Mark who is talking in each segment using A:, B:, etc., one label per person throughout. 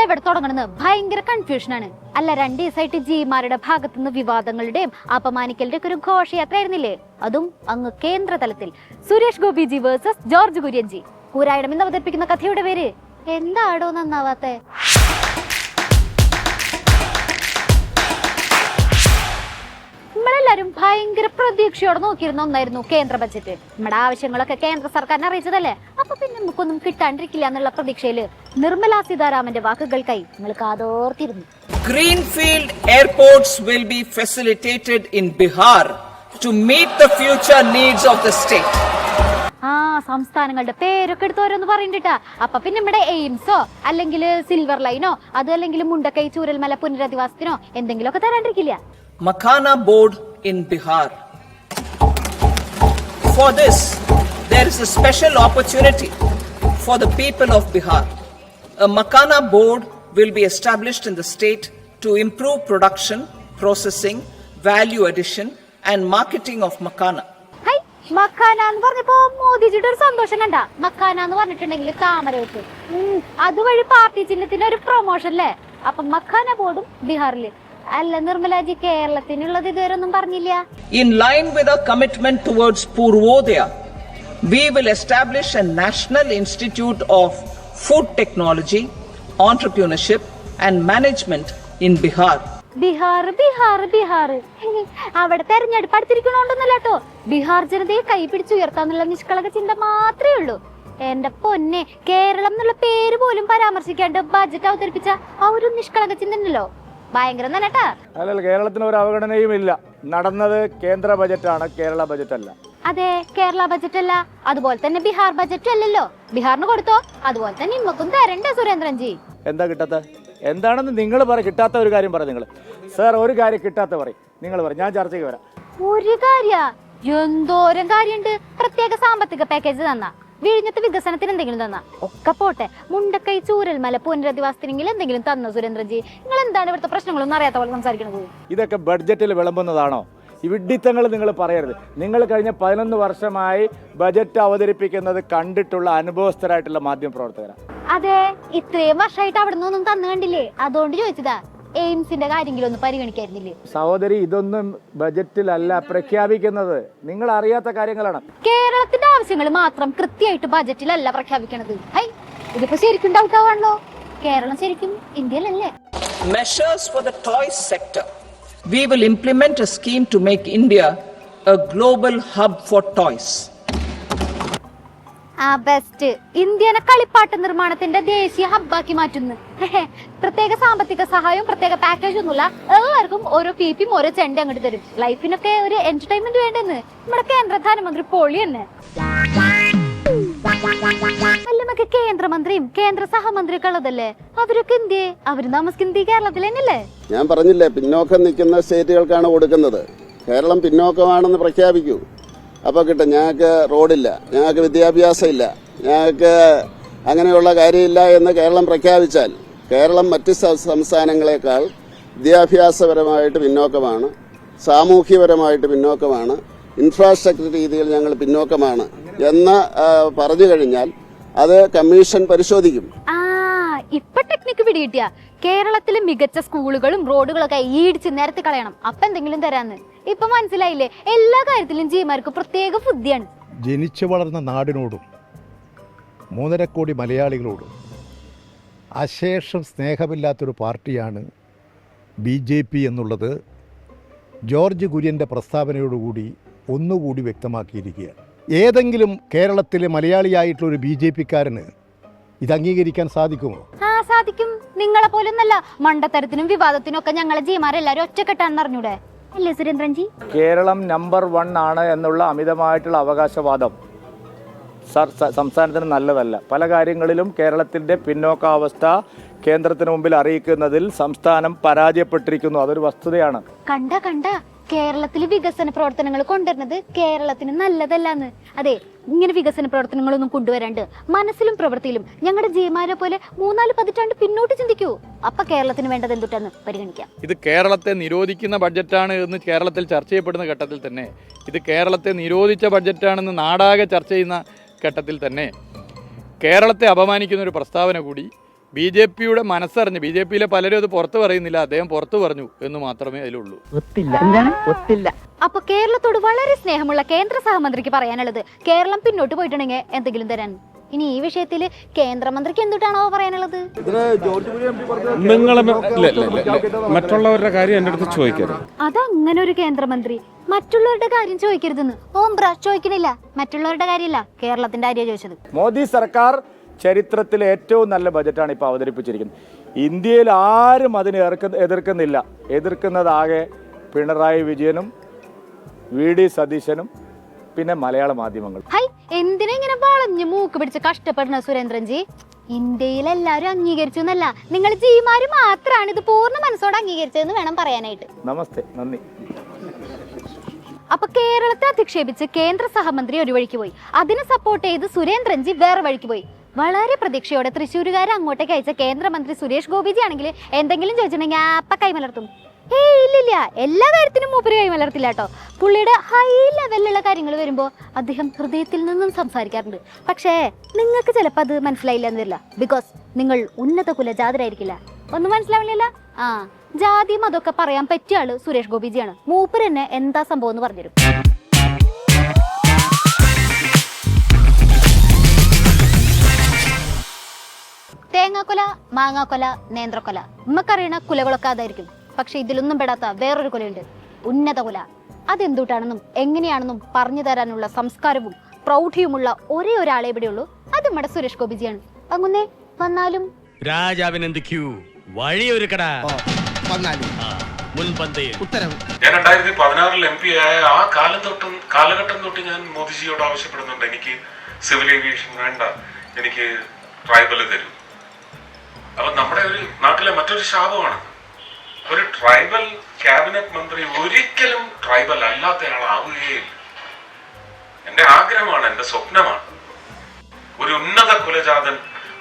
A: എവിടെ തുടങ്ങണമെന്ന് ഭയങ്കര കൺഫ്യൂഷനാണ്. അല്ല, 2 ദിവസമായിട്ട് ജിമാരുടെ ഭാഗത്തുനിന്ന് വിവാദങ്ങളുടെയും അപമാനിക്കലിന്റെ ഒക്കെ ഒരു ഘോഷയാത്ര ആയിരുന്നില്ലേ? അതും അങ്ങ് കേന്ദ്ര തലത്തിൽ. സുരേഷ് ഗോപി ജി വേഴ്സസ് ജോർജ് കുര്യൻ ജി. പൂരായിടം ഇന്ന് അവതരിപ്പിക്കുന്ന കഥയുടെ പേര് എന്താടോ നന്നാവാത്തെ? നമ്മളെല്ലാരും ഭയങ്കര പ്രതീക്ഷയോടെ നോക്കിയിരുന്ന ഒന്നായിരുന്നു കേന്ദ്ര ബജറ്റ്. നമ്മുടെ ആവശ്യങ്ങളൊക്കെ കേന്ദ്ര സർക്കാരിനെ അറിയിച്ചതല്ലേ. അപ്പൊ പിന്നെ നമുക്കൊന്നും കിട്ടാണ്ടിരിക്കില്ല എന്നുള്ള പ്രതീക്ഷയില് നിർമ്മലാ സീതാരാമന്റെ വാക്കുകൾക്കായി നിങ്ങൾ കാതോർത്തിരുന്നു.
B: Greenfield airports will be facilitated in Bihar to meet the future needs of the state.
A: സംസ്ഥാനങ്ങളുടെ പേരൊക്കെ എടുത്തോരോന്ന് പറയണ്ടിട്ടാ. അപ്പൊ പിന്നെ നമ്മുടെ എയിംസോ അല്ലെങ്കിൽ സിൽവർ ലൈനോ അത് അല്ലെങ്കിൽ മുണ്ടക്കൈ ചൂരൽമല പുനരധിവാസത്തിനോ എന്തെങ്കിലുമൊക്കെ തരാണ്ടിരിക്കില്ല.
B: Makhana board in Bihar. For this, there is a special opportunity for the people of Bihar. A Makhana board will be established in the state to improve production, processing, value addition and marketing of Makhana.
A: Makhana എന്ന് പറഞ്ഞപ്പോ മോദിജിയുടെ ഒരു സന്തോഷം കണ്ട. മക്കാന എന്ന് പറഞ്ഞിട്ടുണ്ടെങ്കിൽ താമര വെച്ചു. അതുവഴി പാർട്ടി ചിഹ്നത്തിന്റെ ഒരു പ്രൊമോഷൻ അല്ലേ? അപ്പൊ മക്കാന ബോർഡും ബീഹാറില്. അല്ല നിർമ്മലാജി, കേരളത്തിനുള്ളത് ഇതുവരെ ഒന്നും പറഞ്ഞില്ല.
B: In line with our commitment towards Purvodaya, we will establish a National Institute of Food Technology, Entrepreneurship and Management in Bihar.
A: Bihar Bihar Bihar അവിടെ തെരഞ്ഞെടുപ്പ് അടുത്തിരിക്കണോണ്ടൊന്നല്ലോ. ബീഹാർ ജനതയെ കൈപിടിച്ചുയർത്താന്നുള്ള നിഷ്കളങ്ക ചിന്ത മാത്രമേ ഉള്ളൂ. എന്റെ പൊന്നെ, കേരളം എന്നുള്ള പേര് പോലും പരാമർശിക്കാണ്ട് ബജറ്റ് അവതരിപ്പിച്ച ആ ഒരു നിഷ്കളങ്ക ചിന്ത ഉണ്ടല്ലോ, ഭയങ്കരം തന്നെട്ടാ.
C: അല്ലല്ല, കേരളത്തിന് ഒരു അവഗണനയും ഇല്ല. നടന്നത് കേന്ദ്ര ബജറ്റാണ്, കേരള ബജറ്റ് അല്ല.
A: അതെ, കേരള ബജറ്റ് അല്ല. അതുപോലെ തന്നെ ബീഹാർ ബജറ്റ് അല്ലല്ലോ. ബീഹാറിന് കൊടുത്തോ, അതുപോലെ തന്നെ ഇമ്മക്കും തരണ്ടേ സുരേന്ദ്രൻജി?
C: എന്താ കിട്ടാത്ത? എന്താണെന്ന് നിങ്ങൾ പറ. കിട്ടാത്ത ഒരു കാര്യം പറ നിങ്ങൾ. സാർ, ഒരു കാര്യം കിട്ടാത്ത പറയും നിങ്ങൾ പറയും, ഞാൻ ചർച്ചയ്ക്ക് വരാം.
A: ഒരു കാര്യ എന്തോരം കാര്യണ്ട്. പ്രത്യേക സാമ്പത്തിക പാക്കേജ് തന്ന, വിഴിഞ്ഞത്തെ വികസനത്തിന് എന്തെങ്കിലും തന്ന ഒക്കെ പോട്ടെ. മുണ്ടക്കൈ ചൂരൽമല പുനരധിവാസത്തിനെങ്കിലും എന്തെങ്കിലും തന്ന സുരേന്ദ്രൻജി? നിങ്ങൾ എന്താണ് ഇവിടുത്തെ പ്രശ്നങ്ങളൊന്നും അറിയാത്ത പോലെ സംസാരിക്കണത്?
C: ഇതൊക്കെ ബഡ്ജറ്റിൽ വിളമ്പുന്നതാണോ? ഈ വിഡ്ഢിത്തങ്ങൾ നിങ്ങൾ പറയരുത്. നിങ്ങൾ കഴിഞ്ഞ 11 വർഷമായി ബജറ്റ് അവതരിപ്പിക്കുന്നത് കണ്ടിട്ടുള്ള അനുഭവസ്ഥരായിട്ടുള്ള മാധ്യമ പ്രവർത്തകരാണ്.
A: അതെ, ഇത്രയും വർഷമായിട്ട് അവിടെ നിന്നൊന്നും തന്നു കണ്ടില്ലേ? അതുകൊണ്ട് ചോദിച്ചതാ. എയിംസിന്റെ കാര്യമെങ്കിലും ഒന്ന് പരിഗണിക്കായിരുന്നില്ലേ?
C: സഹോദരി, ഇതൊന്നും ബജറ്റിലല്ല പ്രഖ്യാപിക്കുന്നത്. നിങ്ങൾ അറിയാത്ത കാര്യങ്ങളാണ്.
A: കേരളത്തിന്റെ ആവശ്യങ്ങൾ മാത്രം കൃത്യമായിട്ട് ബജറ്റിലല്ല പ്രഖ്യാപിക്കണത്. ഇതിപ്പോ ശരിക്കും ഡൗട്ട് ആവാണല്ലോ. കേരളം ശരിക്കും ഇന്ത്യയിലല്ലേ?
B: Measures for the toys sector. We will implement a scheme to make India a global hub for toys.
A: Best. ഇന്ത്യനെ കളിപ്പാട്ട നിർമ്മാണത്തിന്റെ ദേശീയ ഹബ്ബാക്കി മാറ്റുന്നു. പ്രത്യേക സാമ്പത്തിക സഹായവും പ്രത്യേക പാക്കേജ് ഒന്നുമില്ല. എല്ലാവർക്കും ഓരോ പിപിയും ഓരോ ചെണ്ട അങ്ങോട്ട് തരും. ലൈഫിനൊക്കെ ഒരു എന്റർടൈൻമെന്റ് വേണ്ടെന്ന് നമ്മുടെ കേന്ദ്ര ധനമന്ത്രി പൊളി തന്നെ. അല്ല, നമുക്ക് കേന്ദ്രമന്ത്രിയും കേന്ദ്ര സഹമന്ത്രിയൊക്കെ ഉള്ളതല്ലേ? അവരൊക്കെ എന്തിയെ? അവര് താമസിക്കുന്നത് കേരളത്തിൽ തന്നെയല്ലേ?
D: ഞാൻ പറഞ്ഞില്ലേ, പിന്നോക്കം നിൽക്കുന്ന സ്റ്റേറ്റുകൾക്കാണ് കൊടുക്കുന്നത്. കേരളം പിന്നോക്കമാണെന്ന് പ്രഖ്യാപിക്കൂ. അപ്പോൾ കിട്ടും. ഞങ്ങൾക്ക് റോഡില്ല, ഞങ്ങൾക്ക് വിദ്യാഭ്യാസം ഇല്ല, ഞങ്ങൾക്ക് അങ്ങനെയുള്ള കാര്യമില്ല എന്ന് കേരളം പ്രഖ്യാപിച്ചാൽ, കേരളം മറ്റ് സംസ്ഥാനങ്ങളെക്കാൾ വിദ്യാഭ്യാസപരമായിട്ട് പിന്നോക്കമാണ്, സാമൂഹ്യപരമായിട്ട് പിന്നോക്കമാണ്, ഇൻഫ്രാസ്ട്രക്ചർ രീതിയിൽ ഞങ്ങൾ പിന്നോക്കമാണ് എന്ന് പറഞ്ഞു കഴിഞ്ഞാൽ അത് കമ്മീഷൻ പരിശോധിക്കും.
A: ഇപ്പൊ ടെക്നിക്ക് പിടികിട്ടിയ കേരളത്തിലെ മികച്ച സ്കൂളുകളും റോഡുകളൊക്കെ ഈടിച്ച് നിരത്തി കളയണം, അപ്പൊ എന്തെങ്കിലും തരാന്ന്. ഇപ്പൊ മനസ്സിലായില്ലേ? എല്ലാ കാര്യത്തിലും ജിമാർക്ക് പ്രത്യേക ബുദ്ധിയാണ്.
E: ജനിച്ചു വളർന്ന നാടിനോടും 3.5 കോടി മലയാളികളോടും അശേഷം സ്നേഹമില്ലാത്തൊരു പാർട്ടിയാണ് BJP എന്നുള്ളത് ജോർജ് കുര്യൻ്റെ പ്രസ്താവനയോടുകൂടി ഒന്നുകൂടി വ്യക്തമാക്കിയിരിക്കുകയാണ്. ഏതെങ്കിലും കേരളത്തിലെ മലയാളിയായിട്ടുള്ളൊരു BJPക്കാരന് ഇത് അംഗീകരിക്കാൻ സാധിക്കുമോ?
A: സാധിക്കും. നിങ്ങളെ പോലൊന്നല്ല, മണ്ടത്തരത്തിനും വിവാദത്തിനും ഒക്കെ ഞങ്ങളെ ജിമാരെല്ലാരും ഒറ്റക്കെട്ടാണെന്ന് അറിഞ്ഞൂടെ? അല്ലേ സുരേന്ദ്രൻജി?
C: കേരളം നമ്പർ 1 ആണ് എന്നുള്ള അമിതമായിട്ടുള്ള അവകാശവാദം സംസ്ഥാനത്തിന് നല്ലതല്ല. പല കാര്യങ്ങളിലും കേരളത്തിൻ്റെ പിന്നോക്കാവസ്ഥ കേന്ദ്രത്തിന് മുമ്പിൽ അറിയിക്കുന്നതിൽ സംസ്ഥാനം പരാജയപ്പെട്ടിരിക്കുന്നു. അതൊരു വസ്തുതയാണ്.
A: കണ്ട കേരളത്തിൽ വികസന പ്രവർത്തനങ്ങൾ കൊണ്ടുവരുന്നത് കേരളത്തിന് നല്ലതല്ലാന്ന്. അതെ, ഇങ്ങനെ വികസന പ്രവർത്തനങ്ങളൊന്നും കൊണ്ടുവരാണ്ട് മനസ്സിലും പ്രവൃത്തിയിലും ഞങ്ങളുടെ ജിമാരെ പോലെ 3-4 പതിറ്റാണ്ട് പിന്നോട്ട് ചിന്തിക്കൂ. അപ്പൊ കേരളത്തിന് വേണ്ടത് എന്തുട്ടാന്ന് പരിഗണിക്കാം.
F: ഇത് കേരളത്തെ നിരോധിക്കുന്ന ബഡ്ജറ്റാണ് എന്ന് കേരളത്തിൽ ചർച്ച ചെയ്യപ്പെടുന്ന ഘട്ടത്തിൽ തന്നെ, ഇത് കേരളത്തെ നിരോധിച്ച ബഡ്ജറ്റാണെന്ന് നാടാകെ ചർച്ച ചെയ്യുന്ന ഘട്ടത്തിൽ തന്നെ കേരളത്തെ അപമാനിക്കുന്ന ഒരു പ്രസ്താവന കൂടി BJPയുടെ മനസ്സറിഞ്ഞ് BJPയിലെ പലരും അത് പുറത്ത് പറയുന്നില്ല, അദ്ദേഹം പുറത്ത് പറഞ്ഞു എന്ന് മാത്രമേ അതിലുള്ളൂ.
A: അപ്പൊ കേരളത്തോട് വളരെ സ്നേഹമുള്ള കേന്ദ്ര സഹമന്ത്രിക്ക് പറയാനുള്ളത് കേരളം പിന്നോട്ട് പോയിട്ടുണ്ടെങ്കിൽ എന്തെങ്കിലും തരാൻ. ഇനി ഈ വിഷയത്തിൽ കേന്ദ്രമന്ത്രിക്ക് എന്തുട്ടാണോ പറയാനുള്ളത്?
G: മറ്റുള്ളവരുടെ കാര്യം എന്റെ അടുത്ത് ചോദിക്കരുത്.
A: അതങ്ങനെ ഒരു കേന്ദ്രമന്ത്രി മറ്റുള്ളവരുടെ കാര്യം ചോദിക്കരുതെന്ന് ഓംബ്ര ചോദിക്കണില്ല. മറ്റുള്ളവരുടെ കാര്യമില്ല, കേരളത്തിന്റെ കാര്യം ചോദിച്ചത്.
C: മോദി സർക്കാർ ചരിത്രത്തിലെ ഏറ്റവും നല്ല ബജറ്റാണ് ഇപ്പോൾ അവതരിപ്പിച്ചിരിക്കുന്നത്. ഇന്ത്യയിൽ ആരും അതിനെ എതിർക്കുന്നില്ല. എതിർക്കുന്നതാകെ പിണറായി വിജയനും VD സതീശനും പിന്നെ മലയാള മാധ്യമങ്ങൾ.
A: ഹൈ, എന്തിനാ ഇങ്ങനെ വളഞ്ഞ് മൂക്ക് പിടിച്ച് കഷ്ടപ്പെടുന്ന സുരേന്ദ്രൻജി? ഇന്ത്യയിൽ എല്ലാവരും അംഗീകരിച്ചു എന്നല്ല, നിങ്ങൾ ജിമാര് മാത്രമാണ് ഇത് പൂർണ്ണ മനസ്സോടെ അംഗീകരിച്ചതെന്ന് വേണം പറയാനായിട്ട്.
C: നമസ്തേ, നന്ദി.
A: അപ്പൊ കേരളത്തെ അധിക്ഷേപിച്ച് കേന്ദ്ര സഹമന്ത്രി ഒരു വഴിക്ക് പോയി, അതിനെ സപ്പോർട്ട് ചെയ്ത് സുരേന്ദ്രൻജി വേറെ വഴിക്ക് പോയി. വളരെ പ്രതീക്ഷയോടെ തൃശ്ശൂരുകാരെ അങ്ങോട്ടേക്ക് അയച്ച കേന്ദ്രമന്ത്രി സുരേഷ് ഗോപിജി ആണെങ്കിൽ എന്തെങ്കിലും ചോദിച്ചിട്ടുണ്ടെങ്കിൽ അപ്പ കൈമലർത്തും. ഇല്ലില്ല, എല്ലാ കാര്യത്തിനും മൂപ്പര് കൈമലർത്തില്ല കേട്ടോ. പുള്ളിയുടെ ഹൈ ലെവലിലുള്ള കാര്യങ്ങൾ വരുമ്പോൾ അദ്ദേഹം ഹൃദയത്തിൽ നിന്നും സംസാരിക്കാറുണ്ട്. പക്ഷേ നിങ്ങൾക്ക് ചിലപ്പോൾ അത് മനസ്സിലായില്ല എന്ന് വരില്ല. ബിക്കോസ് നിങ്ങൾ ഉന്നത കുലജാതരായിരിക്കില്ല. ഒന്നും മനസ്സിലാവില്ല. ജാതിയും അതൊക്കെ പറയാൻ പറ്റിയ ആള് സുരേഷ് ഗോപിജിയാണ്. മൂപ്പര് തന്നെ എന്താ സംഭവം എന്ന് പറഞ്ഞുതരും. തേങ്ങാക്കൊല, മാങ്ങാക്കൊല, നേന്ത്രക്കൊല, നമുക്കറിയണ കുലകളൊക്കെ അതായിരിക്കും. പക്ഷെ ഇതിലൊന്നും പെടാത്ത വേറൊരു കൊലയുണ്ട്, ഉന്നത കുല. അതെന്തുട്ടാണെന്നും എങ്ങനെയാണെന്നും പറഞ്ഞു തരാനുള്ള സംസ്കാരവും പ്രൗഢിയുമുള്ള ഒരേ ഒരാളെ ഇവിടെയുള്ളൂ. അത് നമ്മുടെ സുരേഷ് ഗോപിജിയാണ്. അങ്ങുന്നേ വന്നാലും
H: രാജാവിനെന്ത് ക്യൂ വഴിയൊരുക്കടാ.
I: ഞാൻ 2016 MP ആയ ആ കാലഘട്ടം തൊട്ട് ഞാൻ മോദിജിയോട് ആവശ്യപ്പെടുന്നുണ്ട്, എനിക്ക് സിവിൽ ഏവിയേഷൻ വേണ്ട, എനിക്ക് ട്രൈബൽ തരൂ. അപ്പൊ നമ്മുടെ ഒരു നാട്ടിലെ മറ്റൊരു ശാപമാണ്, ഒരു ട്രൈബൽ ക്യാബിനറ്റ് മന്ത്രി ഒരിക്കലും ട്രൈബൽ അല്ലാത്തയാളാവുകയില്ല. എന്റെ ആഗ്രഹമാണ്, എന്റെ സ്വപ്നമാണ്, ഒരു ഉന്നത കുലജാതൻ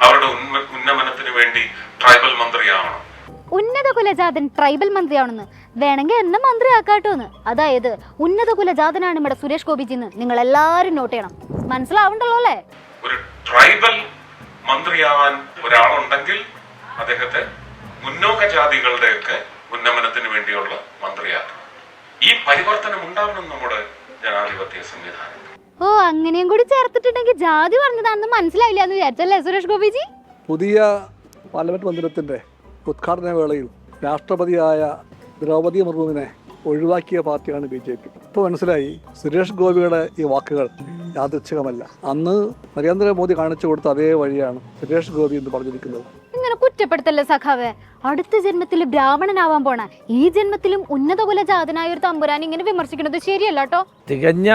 I: അവരുടെ ഉന്നമനത്തിന് വേണ്ടി ട്രൈബൽ മന്ത്രിയാവണം.
A: ഉന്നത കുലജാതൻ ട്രൈബൽ മന്ത്രിയാണെന്ന് വേണമെങ്കിൽ എന്നെ മന്ത്രി ആക്കാട്ടോന്ന്. അതായത് ഉന്നത കുലജാതനാണ് നമ്മുടെ സുരേഷ് ഗോപിജിന്ന് നിങ്ങൾ എല്ലാരും നോട്ട് ചെയ്യണം. മനസ്സിലാവണ്ടല്ലോ അല്ലേ?
I: ഒരു ട്രൈബൽ മന്ത്രിയാവാൻ ഒരാളുണ്ടെങ്കിൽ അദ്ദേഹത്തെ മുന്നോക്ക ജാതികളുടെയൊക്കെ ഉന്നമനത്തിന് വേണ്ടിയുള്ള മന്ത്രിയാക്കണം. ഈ പരിവർത്തനം ഉണ്ടാവണം നമ്മുടെ ജനാധിപത്യ സംവിധാനം.
A: ഓ, അങ്ങനെയും കൂടി ചേർത്തിട്ടുണ്ടെങ്കിൽ ജാതി പറഞ്ഞതാണെന്ന് മനസ്സിലായില്ല എന്ന് വിചാരിച്ചല്ലേ സുരേഷ് ഗോപിജി?
J: പുതിയ പാർലമെന്റ് മന്ദിരത്തിന്റെ ഉദ്ഘാടന വേളയിൽ രാഷ്ട്രപതിയായ ദ്രൗപദി മുർമുവിനെ ഒഴിവാക്കിയ പാർട്ടിയാണ് BJP. ഇപ്പോൾ മനസ്സിലായി സുരേഷ് ഗോപിയുടെ ഈ വാക്കുകൾ യാദൃച്ഛികമല്ല. അന്ന് നരേന്ദ്രമോദി കാണിച്ചു കൊടുത്ത അതേ വഴിയാണ് സുരേഷ് ഗോപി എന്ന് പറഞ്ഞിരിക്കുന്നത്.
A: ഇങ്ങനെ കുറ്റപ്പെടുത്തല്ലേ സഖാവേ? അടുത്ത ജന്മത്തിൽ ബ്രാഹ്മണനാവാൻ പോണ ഈ ജന്മത്തിലും ഉന്നത കുലജാതനായ ഒരു തമ്പുരാൻ ഇങ്ങനെ വിമർശിക്കുന്നത് ശരിയല്ല കേട്ടോ.
K: തികഞ്ഞ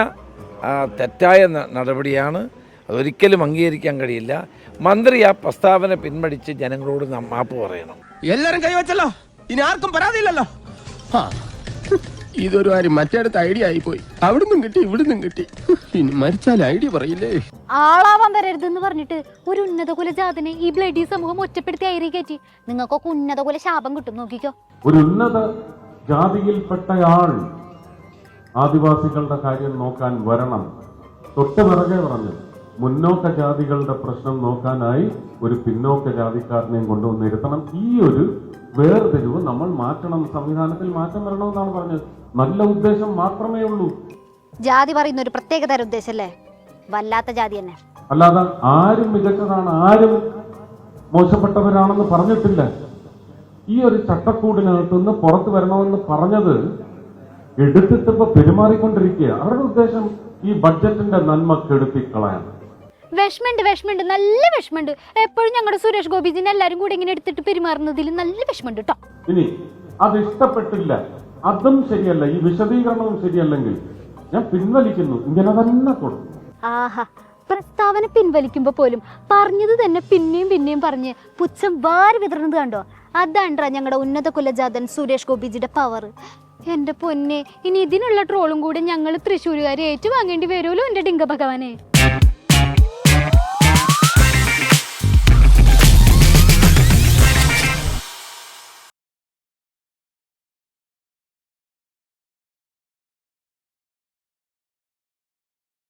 K: തെറ്റായ നടപടിയാണ്, അതൊരിക്കലും അംഗീകരിക്കാൻ കഴിയില്ല. മന്ത്രി ആ പ്രസ്താവന പിൻവലിച്ച് ജനങ്ങളോട് മാപ്പ് പറയണം.
H: എല്ലാരും കൈവച്ചല്ലോ, ഇനി ആർക്കും പരാതിയില്ലല്ലോ. ഇതൊരു കാര്യം മറ്റേടത്ത് ഐഡിയ ആയിപ്പോയി. അവിടുന്നും കിട്ടി ഇവിടുന്നും കിട്ടി. ഇനി മരിച്ചാൽ ഐഡിയ പറയില്ലേ.
A: ആളാവാൻ വരരുതെന്ന് പറഞ്ഞിട്ട് ഒരു ഉന്നത കുലജാതനെ ഈ ബ്ലഡി സമൂഹം ഒറ്റപ്പെടുത്തി അയറി കയറ്റി. നിങ്ങൾക്കൊക്കെ ഉന്നത കുല ശാപം കിട്ടും, നോക്കിക്കോ.
L: ഒരു ഉന്നത ജാതിയിൽപ്പെട്ടയാൾ ആദിവാസികളുടെ കാര്യം നോക്കാൻ വരണം. തൊട്ട് പിറകെ പറഞ്ഞു, മുന്നോക്ക ജാതികളുടെ പ്രശ്നം നോക്കാനായി ഒരു പിന്നോക്ക ജാതിക്കാരനെയും കൊണ്ടുവന്നിരുത്തണം. ഈ ഒരു വേർതിരിവ് നമ്മൾ മാറ്റണം, സംവിധാനത്തിൽ മാറ്റം വരണമെന്നാണ് പറഞ്ഞത്. നല്ല ഉദ്ദേശം മാത്രമേ ഉള്ളൂ.
A: ജാതി പറയുന്ന ഒരു പ്രത്യേക തരം ഉദ്ദേശല്ലേ? വല്ലാത്ത ജാതി തന്നെ.
L: അല്ലാതെ ആരും മികച്ചതാണ്, ആരും മോശപ്പെട്ടവരാണെന്ന് പറഞ്ഞിട്ടില്ല. ഈ ഒരു ചട്ടക്കൂടിനകത്തുനിന്ന് പുറത്തു വരണമെന്ന് പറഞ്ഞത് എടുത്തിട്ടിപ്പോ പെരുമാറിക്കൊണ്ടിരിക്കുക. അവരുടെ ഉദ്ദേശം ഈ ബഡ്ജറ്റിന്റെ നന്മ കെടുത്തിക്കളയാണ്.
A: വിഷമുണ്ട്, നല്ല വിഷമുണ്ട്. എപ്പോഴും ഞങ്ങളുടെ സുരേഷ് ഗോപിജിനെ എല്ലാരും കൂടി ഇങ്ങനെ എടുത്തിട്ട് പെരുമാറുന്നതിൽ നല്ല വിഷമുണ്ട് കേട്ടോ.
L: ഇനി അത് ഇഷ്ടപ്പെട്ടില്ല, അതും ശരിയല്ല, ഈ വിശദീകരണവും ശരിയല്ലെങ്കിൽ ഞാൻ പിൻവലിക്കുന്നു, ഇങ്ങനെ തന്നെ കൊടുക്കും.
A: ആഹാ, പ്രസ്താവന പിൻവലിക്കുമ്പോ പോലും പറഞ്ഞത് തന്നെ പിന്നെയും പറഞ്ഞ് പുച്ഛം വാരി വിതറുന്നത് കണ്ടോ? അതാണ്ടാ ഞങ്ങളുടെ ഉന്നത കുലജാതൻ സുരേഷ് ഗോപിജിയുടെ പവർ. എന്റെ പൊന്നെ, ഇനി ഇതിനുള്ള ട്രോളും കൂടി ഞങ്ങൾ തൃശ്ശൂരുകാരെ ഏറ്റുവാങ്ങേണ്ടി വരുമല്ലോ എന്റെ ഡിങ്ക ഭഗവാനെ.